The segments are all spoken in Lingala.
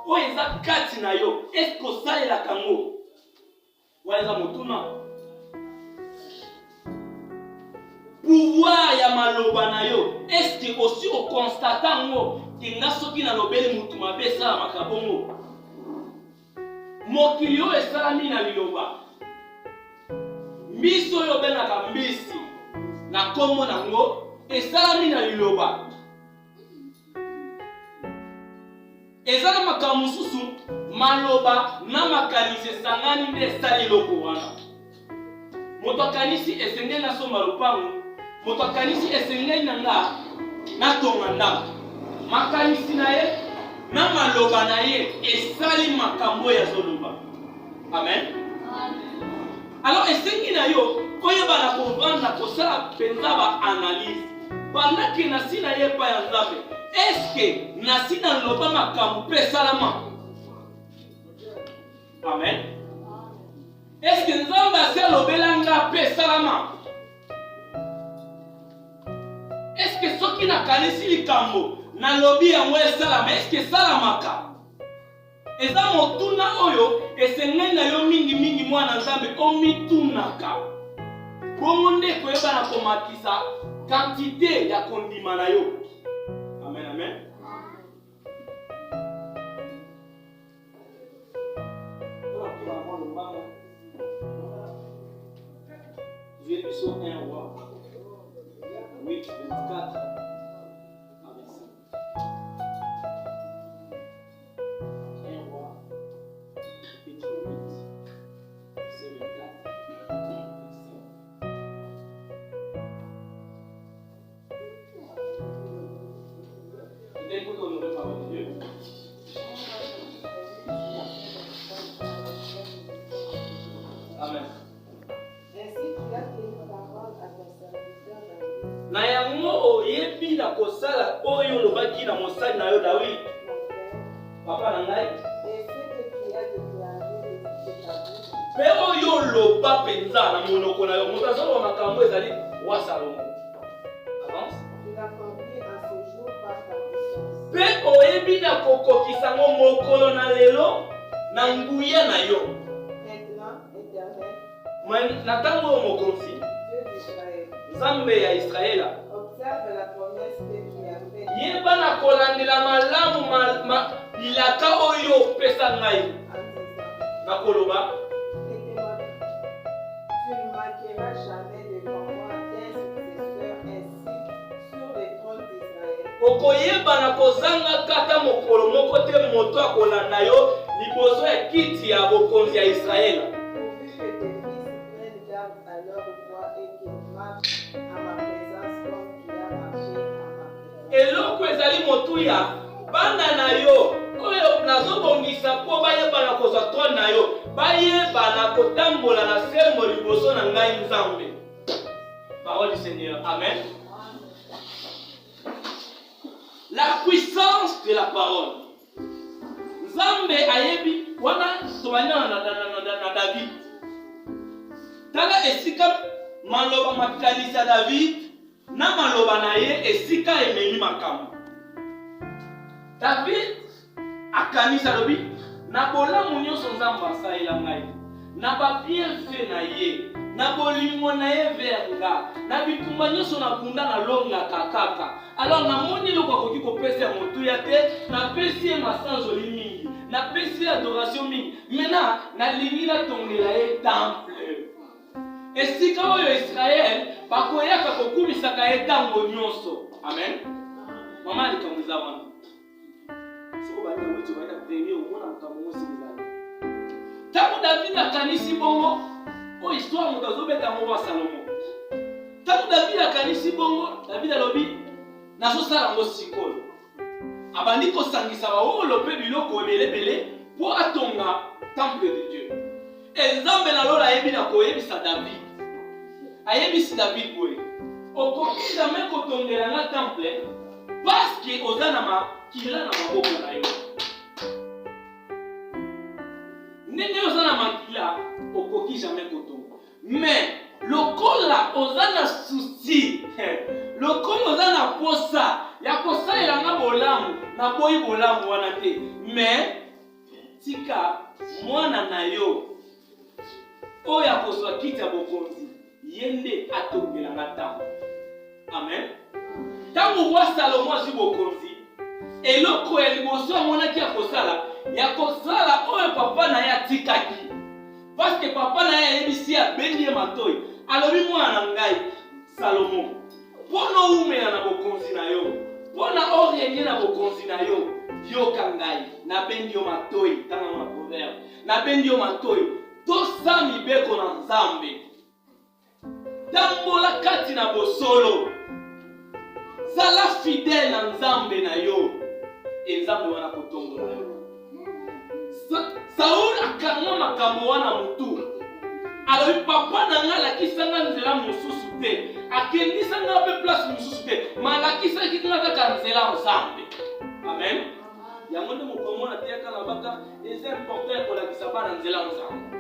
o eza kati na yo est-ce que osalela kango wala motuna pouvoir ya maloba na yo est-ce que aussi o constatant ngo kinga soki na lobeli mutu mabe sala makabongo mokili yo esalami na liloba miso yo benaka mbisi na kombo nango esalami na liloba ezala makambo mosusu maloba na makanisi esangani nde esali eloko wana moto akanisi esengeli nasomba lopango moto akanisi esengeli na nga natonga ndako makanisi na ye na maloba na ye esali makambo ya zoloba amen. Alors esengi na yo oyeba na kovanda kosala penza ba analyse bandaki na sina ye pa ya nzambe est-ce que na sina loba makambo pe salama amen. Est-ce que nzambe asalobela nga pe salama est-ce que soki na kanisi likambo na lobi yango esalama est-ce que salamaka eza motuna oyo esengeli na yo mingi mwana nzambe omitunaka bongo nde koyeba na komakisa quantité ya kondima na yo amen amen. Verso 1 roi 8 24 na yango oyebi na kosala oyo lobaki na mosali na yo David papa na ngai pe oyo loba penza na monoko na yo moto azoloba makambo ezali wa Salomo avance pe oyebi na kokokisa ngo mokolo na lelo na nguya na yo na ntango oyo mokonzi Nzambe ya Israela yeba na kolandela malamu bilaka oyo pesa ngai na koloba okoyeba na kozanga kata mokolo moko te moto akolanda yo liboso ya kiti ya bokonzi ya Israela eloko ezali motuya bana na yo oyo nazobongisa po bayeba na kozwa trône na yo bayeba na kotambola na sembo liboso na ngai Nzambe. Parole du Seigneur, amen. La puissance de la parole. Nzambe ayebi wana tobanya na David tala esika maloba makanisi ya David na maloba na ye esika ememi makambo. David akanisa lobi na bolamu nyonso Nzambe asalela ngai na ba bienfait na ye na bolingo na ye verga na bitumba nyonso na kunda na longa kakaka. Alors namoni loko akoki kopesa motuya te na pesi ye masanzoli mingi na pesi adoration mingi mena na lingi na tongela ye temple esika oyo Israël bakoyaka kokumisaka ye tango nyonso amen. Mama alikamwiza wana soko bana wetu baita premier umona mkambo sibizana tango David akanisi bongo o histoire moto beta mo wa Salomo tango David akanisi bongo David alobi nazosala ngo sikoyo abandi kosangisa baolo pe biloko ebelebele po atonga temple de Dieu. Nzambe na lola ayebi na koyebisa David ayebisi David boye okoki jamais kotongela na temple parce que oza na makila na maboko na yo ndenge oza na makila okoki jamais kotonga mais lokola oza na souci lokola oza na posa ya kosalela nga bolamu na boyi bolamu wana te. Mais tika mwana na yo oyo akozwa kiti ya bokonzi ye nde atongelanga ntango. Amen. Ntango mwa Salomo azwi bokonzi, eloko ya liboso amonaki ya kosala oyo papa na ye atikaki. Parce que papa na ye ayebisi abendi ye matoi, alobi mwana na ngai Salomo, mpona oumela na bokonzi na yo, mpona orienge na bokonzi na yo, yoka ngai nabendi yo matoi. Tanga mwana proverbe, nabendi yo matoi, tosa mibeko na Nzambe, tambola kati na bosolo, zala fidèle na Nzambe na yo, Nzambe wana kotongola yo. Saul akanga makambo wana mutu, alobi papa na nga lakisanga nzela mosusu te, akendisanga pe place mosusu te, malakisaki nga kaka nzela Nzambe. Amen. Yango nde mokomona teyaka na baka eza important kolakisa bana nzela Nzambe.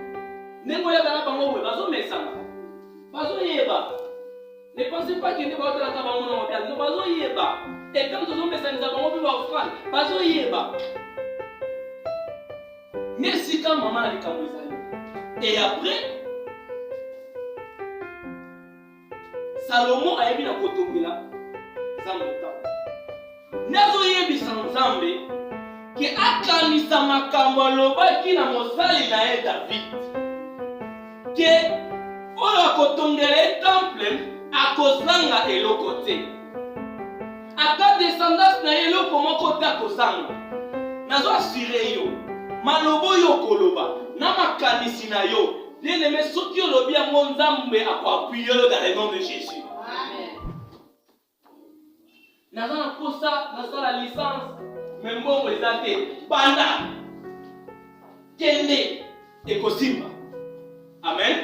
Ndenge oyaka na bango boye bazomesana, bazoyeba. Ne pensez pas que ne va pas la bango na mabiali, no bazoyeba. Et quand tozomesanisa bango mpe baofrande, bazoyeba. Merci quand maman a likambo ezali. Et après, Salomo ayebi na kotongela Nzambe ntango. Nazoyebisa Nzambe ke akanisa makambo alobaki na mosali na ye David. Ke oyo akotongela ye temple akozanga eloko te. Ata descendance na eloko moko te akozanga. Nazo assuré yo. Malobo yo koloba na makanisi na yo. Bien-aimé, soki olobi yango Nzambe akoappuye yo dans le nom de Jésus. Amen. Nazo na posa nasala licence mais mbongo eza te. Banda kende ekosimba. Amen.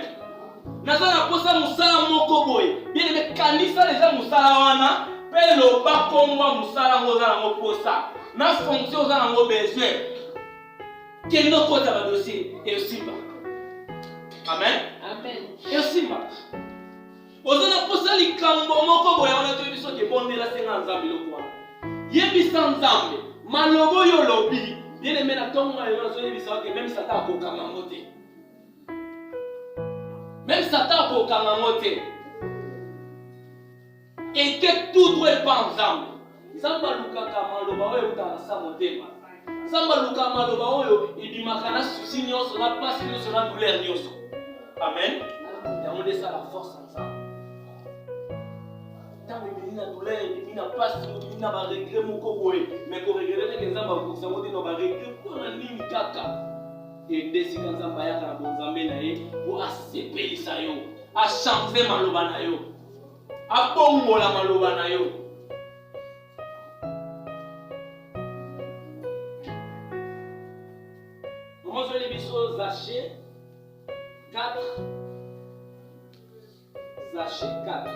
Nazo na posa musala moko boye. Bien-aimé, kanisa leza musala wana pe loba komwa musala ngo za nango posa. Na fonction za nango besoin. Kendo kota ba dossier et simba. Amen. Amen. Et simba. Ozana posa likambo moko boya wana to biso ke bondela senga Nzambe lokwa. Yebisa Nzambe malobo yo lobi. Bien-aimé, na tongo yo zo yebisa ke même Satan akokanga mote. Même Satan akokanga mote. Et que tout doit pas Nzambe. Nzambe lukaka maloba oyo utana motema. Nzambe lukaka maloba oyo ibimaka na souci nyonso na place nyonso na douleur nyonso. Amen. Yango de ça la force Nzambe. Tant que na douleur, na place, na ba regret moko boye, mais ko regret que Nzambe akokisa mote no ba regret ko na nini kaka. Et ndesi Nzambe ya kana bonzambe na ye po asepelisa yo, a changer maloba na yo. A bongola maloba na yo. Comment je les biso Zaché 4. Zaché 4.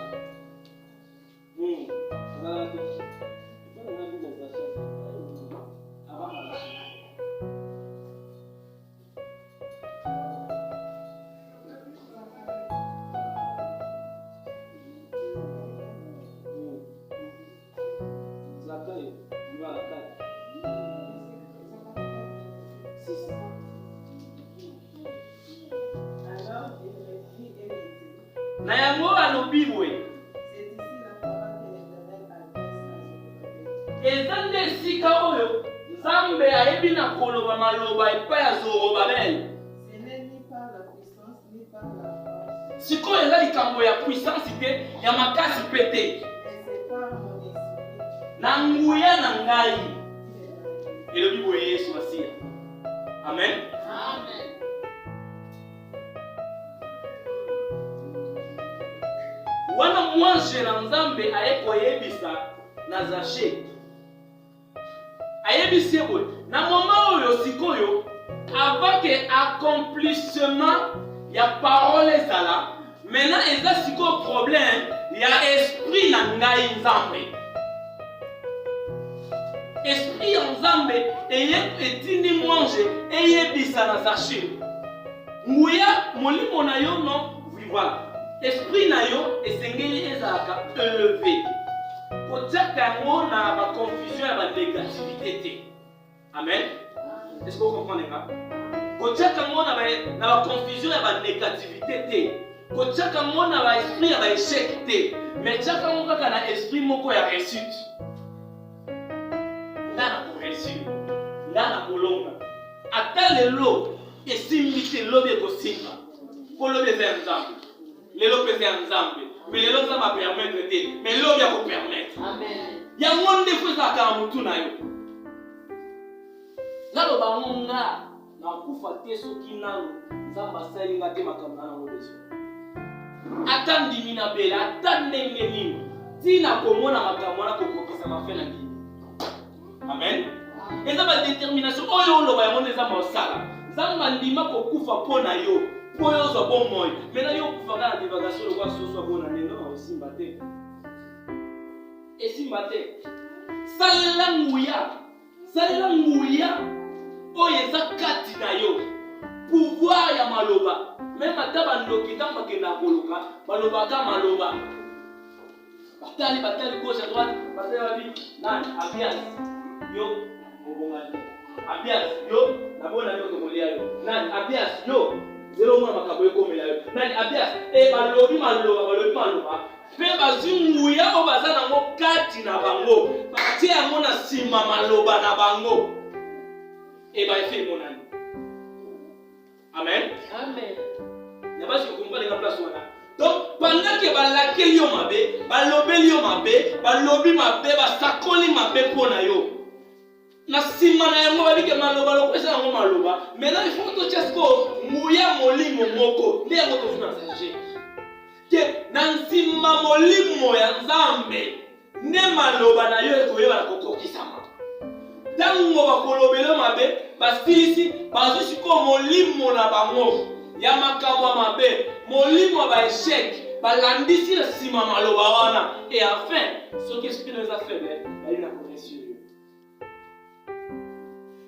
Na yango alobi boye eza nde esika oyo Nzambe ayebi na koloba maloba epai ya Zorobabel. Sikoyo eza likambo ya puissance te, ya makasi pe te, na nguya na ngai elobi boye Yesu asia. Amen. Amen. Wana mwanche na Nzambe ayeko yebisa na Zaché. Ayebisi boye na moment oyo sikoyo avant que accomplissement ya parole ezala, maintenant eza sikoyo problème ya esprit na ngai Nzambe. Esprit ya Nzambe etindi mwanche eyebisa na Zaché. Nguya molimo na yo no, voilà. Esprit na yo esengeli ezalaka élevé. Kotiaka yango na ba confusion ya ba négativité te. Amen. Est-ce que vous comprenez ça? Kochaka mona na ba confusion ya ba négativité te. Kochaka mona ba esprit ya ba échec te. Mais chaka mona kaka na esprit moko ya réussite. Nana ko réussir. Nana ko longa. Ata lelo esimbi te lobe ko simba. Ko lobe za nzambe. Lelo pese ya nzambe. Mais lelo ça va permettre te. Mais lobe ya ko permettre. Amen. Ya monde fo za ka mutu na yo. Nalo ba monga na kufa te soki nalo nzamba sali ngate makambo na ngobeso. Ata ndimi na bela ata ndenge nini tina komona makambo na kokokisa mafela ngini. Amen. Eza ba détermination oyo loba yango nzamba osala. Nzamba ndima kokufa pona yo. Po yo zo bon moyo. Mena yo kufa na divagation lokwa soso bona neno osimba te. Esimba te. Salela nguya. Salela nguya. Oye eza kati na yo pouvoir ya maloba même ata bandoki ntango bakenda koluka balobaka maloba batali gauche à droite batali babi nani abias yo obongani abias yo nabona yo tokolia yo nani abias yo zelo mona makambo ekomela yo nani abias balobi maloba mpe bazunguya oyo baza nango kati na bango batie yango na nsima maloba na bango. Et bien, il fait mon ami. Amen. Amen. Il n'y a pas de comprendre les place. Donc, pendant que balake yo mabe, balobeli yo mabe, balobi mabe, basakoli mabe pona yo. Na sima na yango babi ke maloba lo pesa yango maloba. Maintenant, il faut que tu chesko muya molimo moko. Nde yango to funa sanger. Ke na sima molimo ya Nzambe. Ne maloba na yo ekoyeba na kokokisama. Tango bakolobelo mabe basilisi bazusi ko molimo na bango ya makambo mabe molimo ba échec balandisi na sima maloba wana et enfin ce qui esprit nous a fait bali na connexion.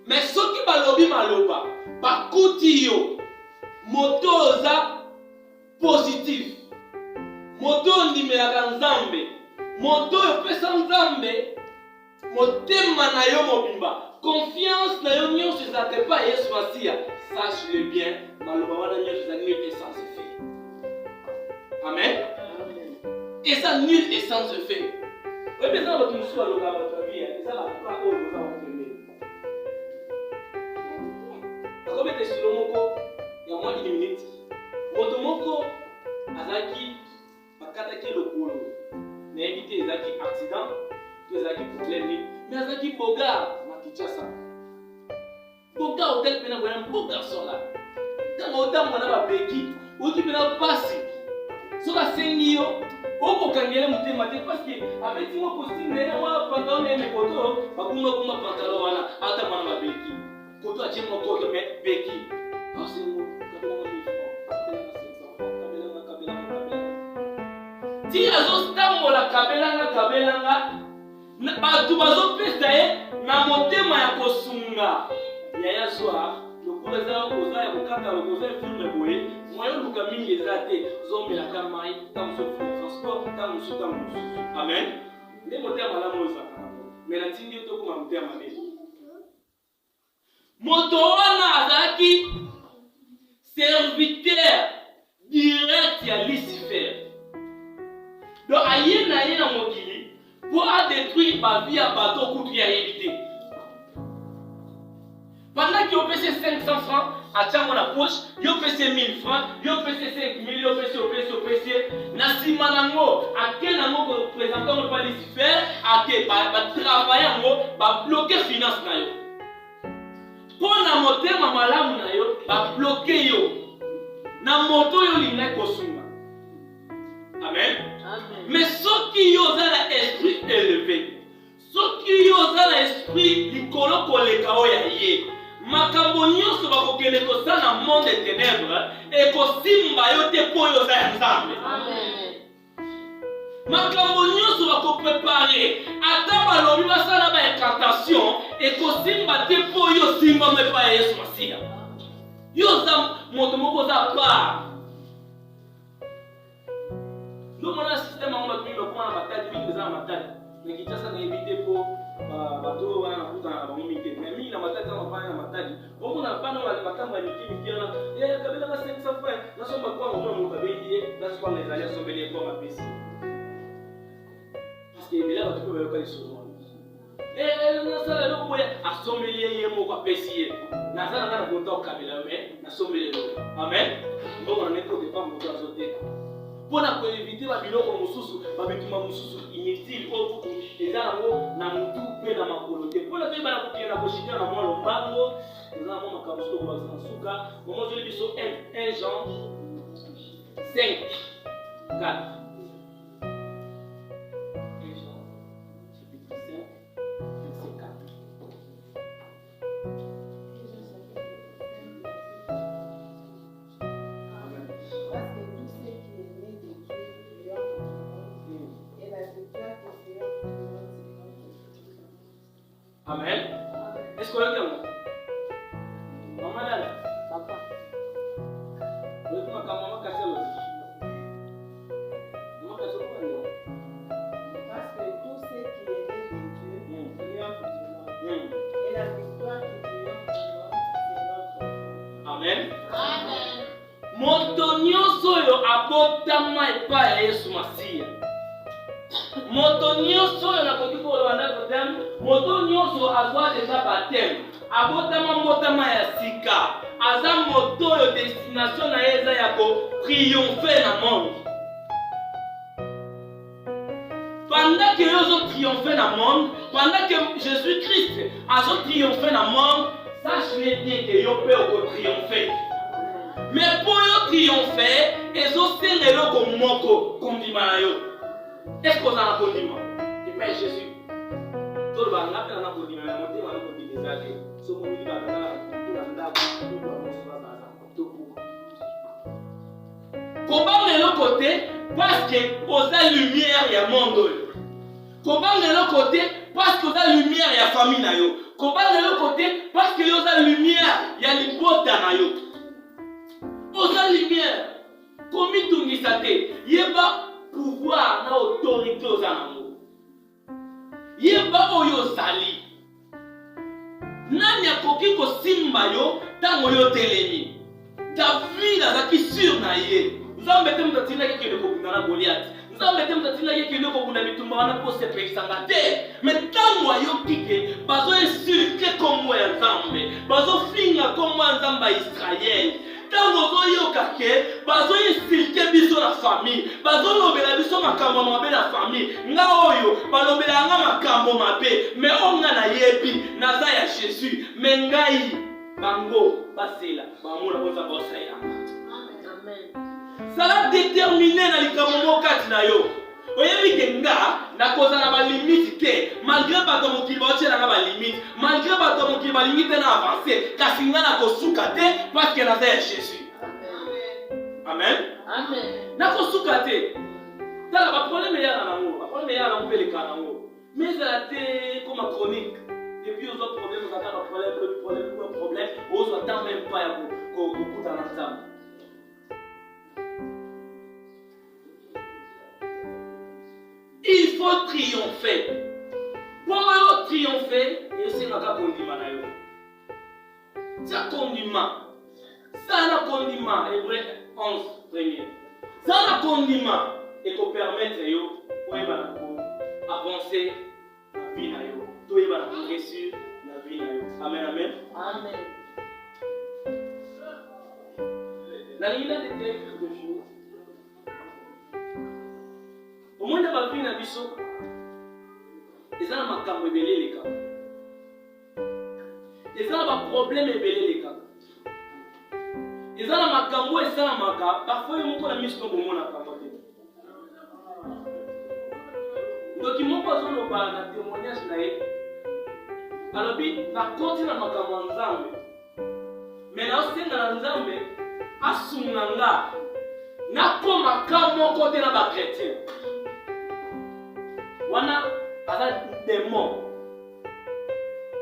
Mais ce qui balobi maloba bakuti yo moto za positif moto ndimelaka Nzambe moto pesa Nzambe motema na yo mobimba confiance na yo nyonso ezalaka epai Yesu Masiya. Sache-le bien, maloba wana nyonso eza nul et sans effet. Amen. Eza nul et sans effet. Oyebi eza na bato mosusu balobaka bato ya vie eza na oyo oza bapemeli. Nakobeta esilo moko ya mwa 1 minute. Moto moko azalaki bakataki lokolo nayebi te ezalaki accident ezalaki problème mais azalaki boga na Kinshasa. Boga hotel pena boya beau garçon là. Tango otambo na babeki oti pena pasi soka sengi yo okokangela mutema te parce que abeti mo costume na wa pantalon na mekoto bakunga kuma pantalon wana ata mwana babeki koto atie mo koto me beki parce ti azostambola kabelanga bato bazopesa ye na motema ya kosunga yaya zwa lokola eza oza ya kokata lokoza filme boye moyo luka mingi eza te zomelaka mai ntango mosusu transport ntango mosusu ntango mosusu. Amen. Nde motema malamu oyo ezalaka nango me natindi yo tokoma motema mabe. Moto wana azalaki serviteur direct ya Lucifer. Donc aye na ye na mokili pour détruire ma vie à bateau coup de éviter. Pendant qu'il a payé 500 francs, à tiens la poche, il a payé 1000 francs, il a payé 5000, il a payé, Nasimanango, à quel nango représentant le pas Lucifer, à quel travailler en bloquer finance na yo. Pour la moté ma malamu na yo, bloquer yo. Na moto yo linga kosunga. Amen. Mais ceux qui ont l'esprit élevé, ceux qui ont l'esprit likolo koleka oya ye, makambo nyonso bakokende kosala na monde des ténèbres et kosimba yo te po yo za Nzambe. Amen. Makambo nyonso bakoprepare ata balobi basala ba incantation et kosimba te po yo simba me pa Yesu Masiya. Yo za moto moko za pa. Nous avons un système en mode pour la bataille de la bataille. Mais qui ça n'a évité pour bato wana nakutana na bango mike mais mingi na matadi nzambe afanya na matadi omona bana makambo ya mike wana kabelaka 500 francs nasomba kwanga omona moto abendi ye nasi kwanga ezali asombeli ye kwanga apesi parceke ebele bato mpe bayoka lisomo nasala eloko boye asombeli ye moko apesi ye naza nanga na konta okabela me nasombeli eloko amen mbongo na nete okepa moto azoteka mpona koevite babiloko mosusu babituma mosusu inutile oyo kutu eza yango na motu mpe na makolo te mpona toyebana kokende koshikela na mwa lombango eza na mwa makambo soki okobakisa na suka mama ozoli biso 1 Jean 5 4 Amen. Est-ce qu'on l'a dit? Maman là. Papa. Vous êtes maman cassé aussi. Maman cassé quoi? Parce que tout ce qui est né de Dieu triomphe du monde. Et la victoire qui triomphe du monde, c'est notre. Amen. Amen. Moto nyonso oyo abotama epai ya Yesu Masiya. Moto nyonso oyo nakoki koloba ndako teme moto nyonso azwa deja bateme abotama mbotama ya sika aza moto oyo destination na ye eza ya kotriomphe na monde pendant que yo ozotriomphe na monde pendant que Jésus-Christ azotriomphe na monde sache bien que yo mpe okotriomphe mais mpo yo triomphe ezosenga eloko moko kondima na yo. Est-ce qu'on a un condiment? Et Père Jésus. Tout le monde a un condiment. Mais on dit qu'on a un condiment. Ce qu'on dit, comment de l'autre côté, parce que aux a lumière, il y a monde. Comment de l'autre côté, parce qu'aux a lumière, il y a famille. Comment de l'autre côté, parce qu'il y a lumière, il y a l'hypothèse. Aux a lumière. Comment tout dit ça? Il y a pas pouvoir na autorité aux anamo. Yeba oyo zali. Nani akoki ko simba yo tango yo telemi. David azaki sur na ye. Nzambe te mutatina ke kende ko bundana Goliath. Nzambe te mutatina ke kende ko bunda mitumba wana po se pekisanga te. Mais tango yo kike bazo insulter comme ya Nzambe. Bazo finga comme Nzamba Israël. Tango zoyoka ke bazo insulter biso na famille bazo lobela biso makambo mabe na famille nga oyo balobela nga makambo mabe mais onga na yebi naza ya Jésus mais ngai bango basela bamona boza bosaila amen sala déterminé na likambo mokati na yo oyebi ke nga nakoza na balimite te malgré bato mokili baotiela na balimite malgré bato mokili balingi te na avance kasi nga nakosuka te parce que naza ya Jésus. Amen. Amen. Nakosuka te tala baproblème ya nango baproblème ya nango mpe leka nango mais ezala te comme chronique depuis ozwa problème ozaka na problème ozwa temps même pas ya kokuta na Nzambe. Il faut triompher. Pour triompher, il y a un condiment. C'est un condiment. C'est un condiment. Hébreu 11, premier. C'est un condiment et pour permettre d'avancer la vie. Tout est progresser la vie. Amen, amen. Amen. La ligne de quelque chose. Au moins, la vie n'a pas biso. Et ça n'a pas de rebelle les cas. Et ça n'a pas de problème rebelle les cas. Et ça n'a pas de cambo et ça n'a pas de cas. Parfois, il y a des mis comme on a camboté. Donc, il m'a pas besoin de témoignage là. Alors, il va continuer à m'accamer ensemble. Mais là, c'est dans l'ensemble. Asumanga. N'a pas m'accamer côté de la chrétien. Wana ada démon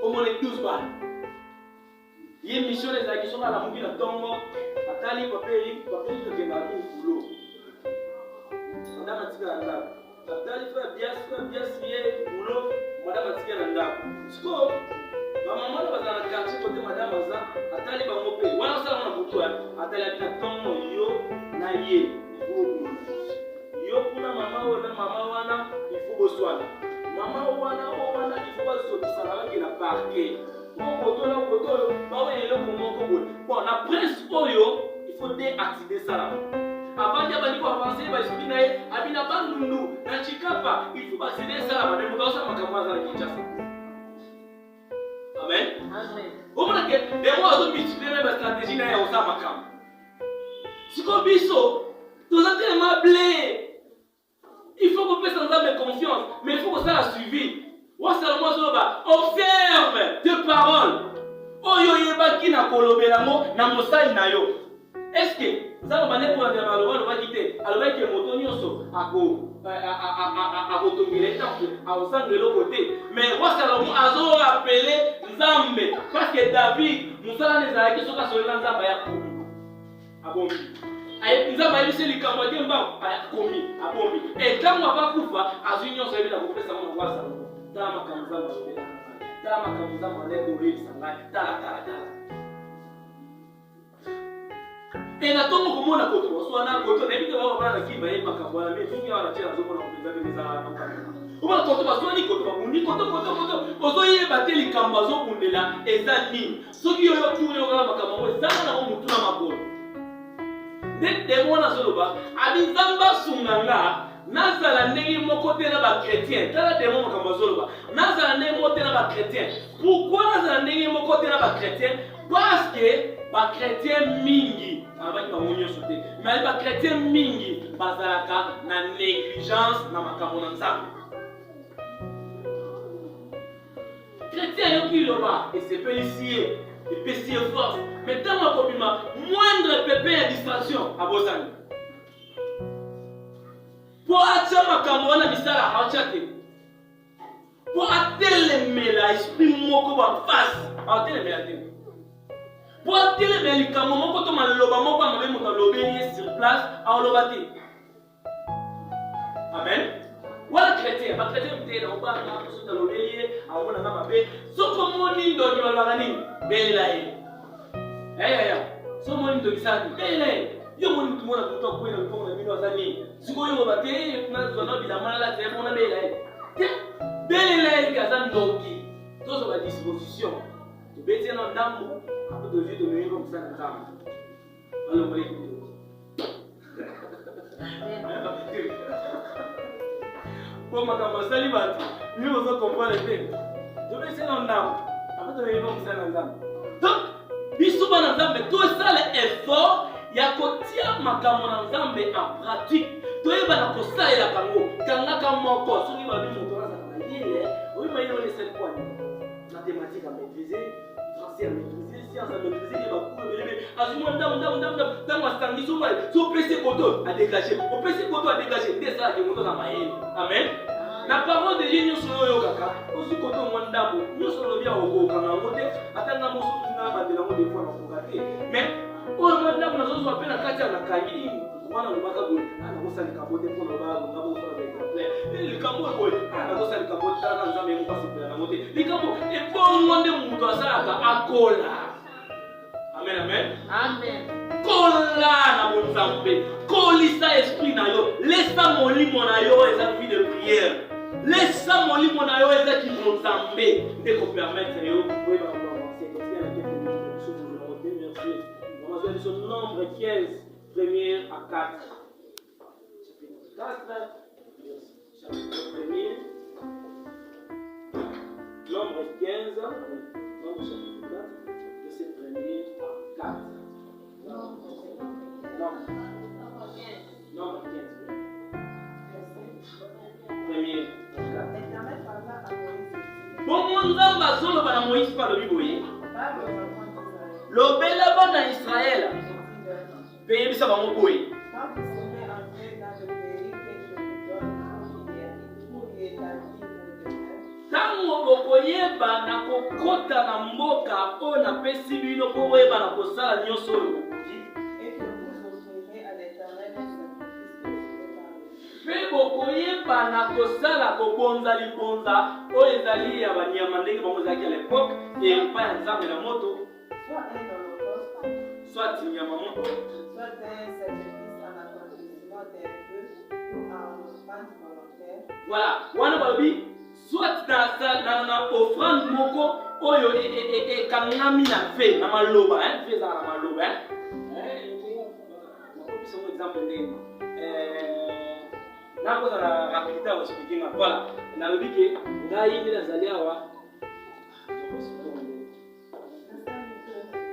comme on est tous bas y a mission les actions à la mouille la tombe atali papeli que na boulot on a matière là atali fait bien signé boulot madame atikia na ndako. Siko maman na bazana quartier côté madame aza atali bango pe. Wana sala na butu atali na tongo yo na ye. Yo kuna mama wana il faut boswana. Mama wana il faut basosa la ki na parquet. Bon la presse oyo, il faut déactiver ça là. Avant de avancer, il faut passer ça là. Amen. Vous voyez que les mots ont multiplié la stratégie dans les makam. Si comme biso, nous avons tellement blé. Il faut que vous fassiez confiance, mais il faut que ça la suivi. Observe tes paroles. Oyo yebaki na kolobelango na mosali na yo. Est-ce que ça va ne pour la maloba va quitter? Alors que moto nyonso ako tongile temple a osangele côté. Mais wa Salomon azo rappeler Nzambe parce que David musala nezala ki soka solela Nzambe ya komi. Abomi. Ay Nzambe ayebisi likambo demba komi abomi. Et quand on va kufa azunyo so ebela ko pesa mo wa Salomon. Tama kamuzama sobela. Tama kamuzama leko risa ngai. Tala. Et na tongo komona koto swana koto na bito baba bana kimba ye makambo na mimi fingi wana chela zoko na kupenda beza na makambo. Ubona koto baswani koto babundi koto ozo ye bateli kamba zo kundela ezani. Soki yo tuni okala makambo mo zana na mutu na makolo. Ndete mona zoloba abizamba sunganga nazala ndenge moko te na ba chrétien. Tala demo makambo zoloba. Nazala ndenge moko te na ba chrétien. Pourquoi nazala ndenge moko te na ba chrétien? Parce que ba chrétien mingi abaki ba monyo sote. Mais ba chrétien mingi bazalaka na négligence na makambo na Nzambe. Chrétien yo ki loba et c'est policier et pécier force. Mais dans ma copima moindre pépin et distraction à Bosani. Pour acha makambo na misala achate. Pour atelemela esprit moko ba face. Atelemela te. Pour atelemela likambo moko to maloba moko amabe moto lobeli sur place a olobati. Amen. Wala chrétien, ba chrétien mtela obana so lobeli a wona na mabe. So komoni ndo ni balwa nini? Bela ye. So moni ndo kisani. Bela ye. Yo moni tumona kutoka kwenda mpongo mimi wazani. Siko yo bate na zona bila mala te mona bela ye. Bela ye kazan ndoki. Tozo ba disposition. Tu bete na ndambo, hapo de vie de venir comme ça dans ndambo. Alors moi pour ma campagne batu, mieux vous comprendre bien. Tu bete na ndambo, hapo de venir comme ça dans ndambo. Donc, biso bana Nzambe to ça l'effort ya kotia makambo na Nzambe en pratique. Toyeba na kosalela kango, kangaka moko soki ba bino to na yele, oui ba yele c'est quoi? Mathématiques à maîtriser, français à maîtriser, sciences à maîtriser, et bah pour le azuma ndam astangi so mal, so PC koto à dégager, au PC koto à dégager, c'est ça que moto na maye. Amen. Na parole de Dieu sur yo kaka, aussi koto mwandambo, nous sur le bien au kanga ngote, atanga moso tuna ba de la mode fois na kokate. Mais o mwandambo na zo appelle na katia na kangi. Wana lubaka boy ana kosa likabote pour na ba ngabo so na exemple likambo boy ana kosa likabote tana Nzambe mu passe pour na mote likambo e bon monde muto asalaka akola. Amen. Kola na Nzambe kolisa esprit na yo laissa molimo na yo eza vie de prière laissa molimo na yo eza ki Nzambe ndeko permettre yo pour ba avancer c'est la question de ce que nous merci on va faire son nombre 15 1er à 4. Chapitre 4, chapitre 1er. Nombre 15, nombre chapitre 4, verset 1er à 4. Nombre 15. 1er à 4. Bon, mon Nzamba solo bana Moïse par le biboye. Lobela bana Israël. Payez bisa bango boye. Tango bokoyeba na kokota na mboka o na pesi bino po boyeba na kosala nyonso oyo. Pe boko koyeba na kosala kobonza libonza oyo ezali ya banyama ndenge bango ezalaki à l'époque epa ya nzambe na moto soit nyama moto voilà wana balobi soit na offrande moko oyo ekangami na fe na maloba fe ezala na maloba nakopesa mo exemple ndenge nakoza na rapidité ya koexplike nga voilà nalobi ke ngai nde nazali awa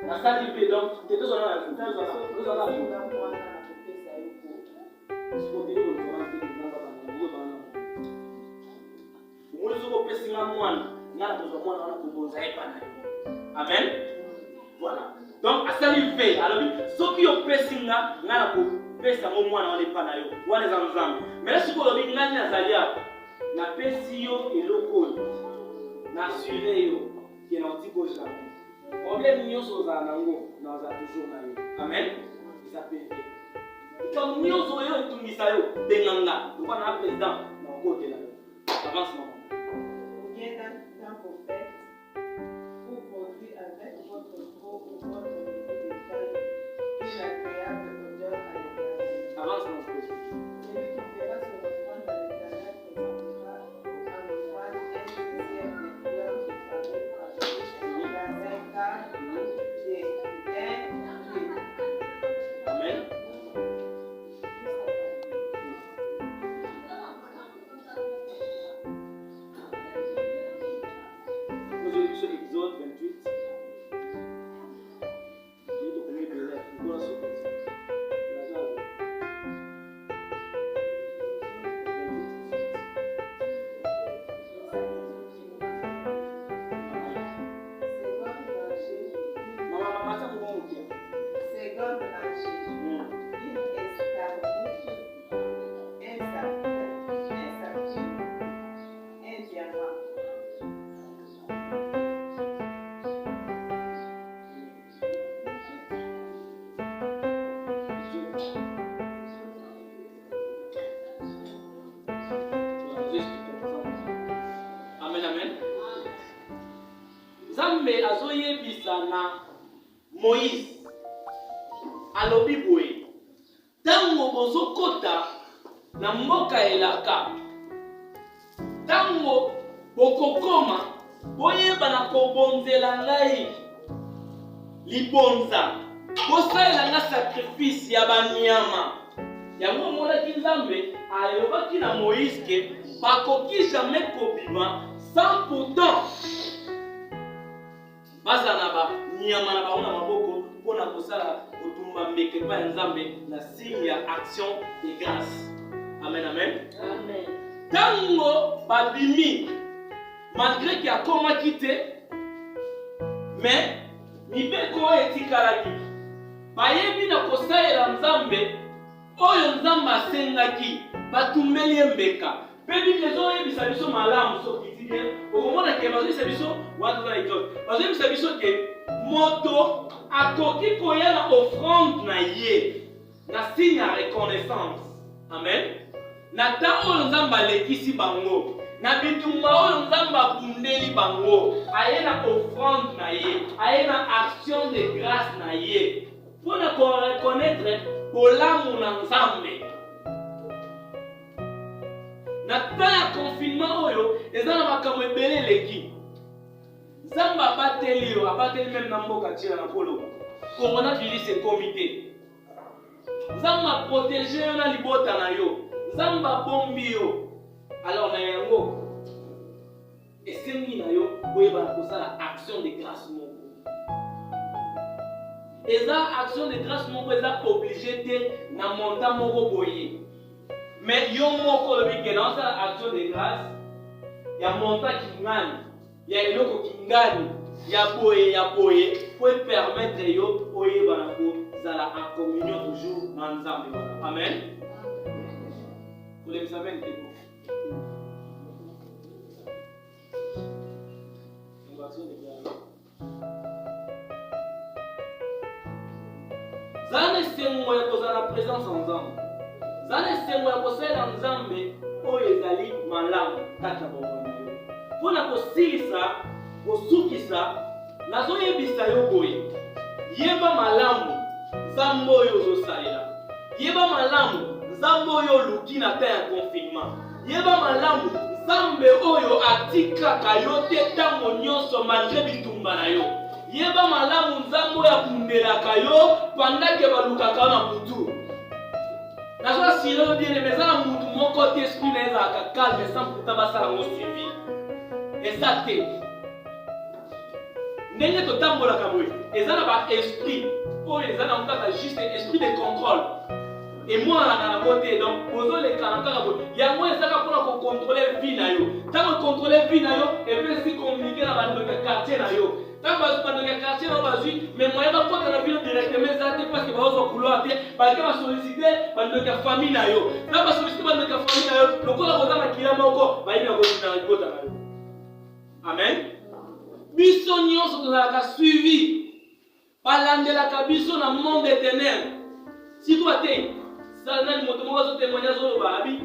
nasali mpe donc te tozala omoni soki opesi nga mwana nga na kozwa mwana wana kobonza epa na yo amen voilà donc asali mpe alobi soki opesi nga na kopesa ngo mwana wana epa na yo wana eza nzambe mais là sikoyo olobi ngai nazali awa napesi yo eloko oyo nassure yo ke na otiko jamais problème nyonso ozala nango na ozala toujours na yo amen eza mpe likambo nyonso oyo etungisa yo benganga lokwa na président na okotela yo avance mama d'un prophète, vous conduit avec votre peau ou votre détail une agréable odeur à l'éternel. Avance mon frère. Celui qui fera son offrande à l'éternel présentera en offrande un sixième des fleurs de farine fraîches dans un quart d'un huile. Amen. Exode 28. Nzambe azoyebisa na Moïse alobi boye tango bozokota na mboka elaka tango bokokoma boyeba na kobonzela ngai libonza bosalela nga sacrifice ya banyama yango omonaki Nzambe alobaki na Moïse ke bakoki jamais kobima sans pourtant bazana ba nyama na bango na maboko mpona kosala kotumba mbeke pa ya Nzambe na signe ya action de grâce amen amen Amen. tango babimi malgré ki akomaki te mais mibeko oyo etikalaki bayebi na kosalela Nzambe oyo Nzambe asengaki batumbeli ye mbeka mpe Bible ezoyebisa biso malamu soki tike okomona ke bazoyebisa biso watu Exode bazoyebisa biso ke moto akoki koya na offrande na ye na signe ya reconnaissance amen na ta oyo Nzambe alekisi bango na bitumba oyo Nzambe abundeli bango aye na offrande na ye aye na action de grâce na ye mpona koreconnaître bolamu na Nzambe na temps ya confinement oyo eza na makambo ebele eleki Nzambe abateli yo abateli meme na mboka tila na koloba coronavirus ekomi te Nzambe aprotege yo na libota na yo Nzambe abombi yo alors na yango esengi na yo boyeba na kosala action de grâce moko eza action de grâce moko eza obligé te na montant moko boye mais yo moko lobi ke na osala action de grâce ya montant kingani ya eloko kingani ya boye po permettre yo oyeba na kozala en communion toujours na Nzambe wana amen olemisa mene te zana esengo ya kozala na présence ya Nzambe zana esengo ya kosalela Nzambe oyo ezali malamu kati na bomoi na yo. Mpona kosilisa kosukisa nazoyebisa yo boye, yeba malamu nzambe oyo ozosalela, yeba malamu nzambe oyo oluki na temps ya confinement, yeba malamu nzambe oyo atikaka yo te ntango nyonso malgré bitumba na yo, yeba malamu nzambe oyo akundelaka yo pandake balukaka na butu. Nazoasile yo bien aimé, eza na mutu moko te esprit na ezalaka calme sans pourtant basala ngo suivi. Eza te. Ndenge totambolaka boye, eza na ba esprit oyo eza na kaka juste esprit de contrôle. Et moi na côté donc bozoleka na kaka boye. Yango ezaka mpona ko contrôler vie na yo. Tango contrôler vie na yo et puis si communiquer na bando de quartier na yo. Tango bando de quartier na bazui, mais moi ba kota na ville directement ça te parce que ba ozo couloir te, parce que ba solliciter bando de famille na yo. Na ba solliciter bando de famille na yo, lokola boza na kila moko, ba ina ko na kota na yo. Amen. Biso nyonso tozalaka suivi balandelaka biso na monde éternel. Si toi te ça nani moto moko azo témoignage oyo babi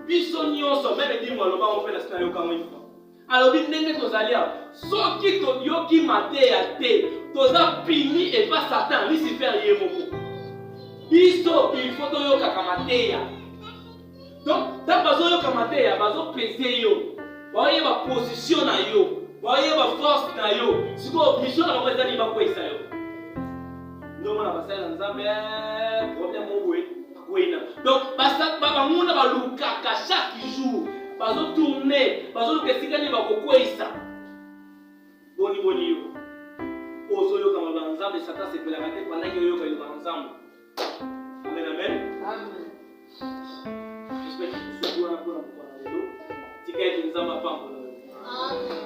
biso nyonso même dit moi loba on fait la scénario comme une fois. Alors bi ndenge tozali awa soki toyoki mateya te toza pini et pas Satan Lucifer ye moko. Biso il faut toyokaka mateya. Donc tant bazoyoka mateya bazopese yo bayeba position na yo bayeba force na yo siko mission na bango ezali bakwesa yo. Ndomo na basala nzambe problème owe kwena. Donc bamuna balukaka chaque jour bazotourner bazoluka esika nini bakokwesa boni yo ozoyoka maloba nzambe Satan sepelaka te pendant oyoka liloba nzambe. Amen, amen. Amen. J'espère que vous souhaitez un peu la tika ete nzambe apambola. Amen.